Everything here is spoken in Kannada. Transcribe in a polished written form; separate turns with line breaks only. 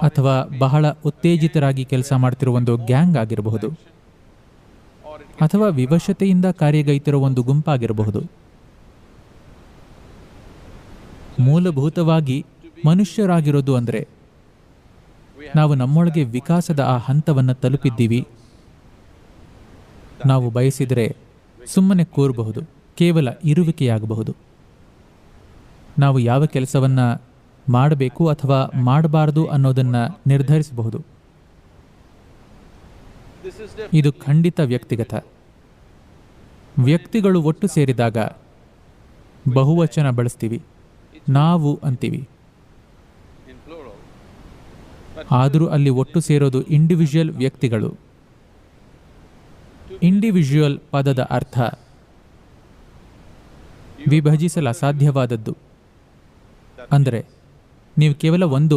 ಅಥವಾ ಬಹಳ ಉತ್ತೇಜಿತರಾಗಿ ಕೆಲಸ ಮಾಡ್ತಿರೋ ಒಂದು ಗ್ಯಾಂಗ್ ಆಗಿರಬಹುದು, ಅಥವಾ ವಿವಶತೆಯಿಂದ ಕಾರ್ಯಗೈತಿರೋ ಒಂದು ಗುಂಪಾಗಿರಬಹುದು. ಮೂಲಭೂತವಾಗಿ ಮನುಷ್ಯರಾಗಿರೋದು ಅಂದರೆ ನಾವು ನಮ್ಮೊಳಗೆ ವಿಕಾಸದ ಆ ಹಂತವನ್ನು ತಲುಪಿದ್ದೀವಿ. ನಾವು ಬಯಸಿದರೆ ಸುಮ್ಮನೆ ಕೂರಬಹುದು, ಕೇವಲ ಇರುವಿಕೆಯಾಗಬಹುದು. ನಾವು ಯಾವ ಕೆಲಸವನ್ನು ಮಾಡಬೇಕು ಅಥವಾ ಮಾಡಬಾರದು ಅನ್ನೋದನ್ನು ನಿರ್ಧರಿಸಬಹುದು. ಇದು ಖಂಡಿತ ವ್ಯಕ್ತಿಗತ. ವ್ಯಕ್ತಿಗಳು ಒಟ್ಟು ಸೇರಿದಾಗ ಬಹುವಚನ ಬಳಸ್ತೀವಿ, ನಾವು ಅಂತೀವಿ. ಆದರೂ ಅಲ್ಲಿ ಒಟ್ಟು ಸೇರೋದು ಇಂಡಿವಿಜುವಲ್ ವ್ಯಕ್ತಿಗಳು. ಇಂಡಿವಿಜುವಲ್ ಪದದ ಅರ್ಥ ವಿಭಜಿಸಲು ಅಸಾಧ್ಯವಾದದ್ದು. ಅಂದರೆ ನೀವು ಕೇವಲ ಒಂದು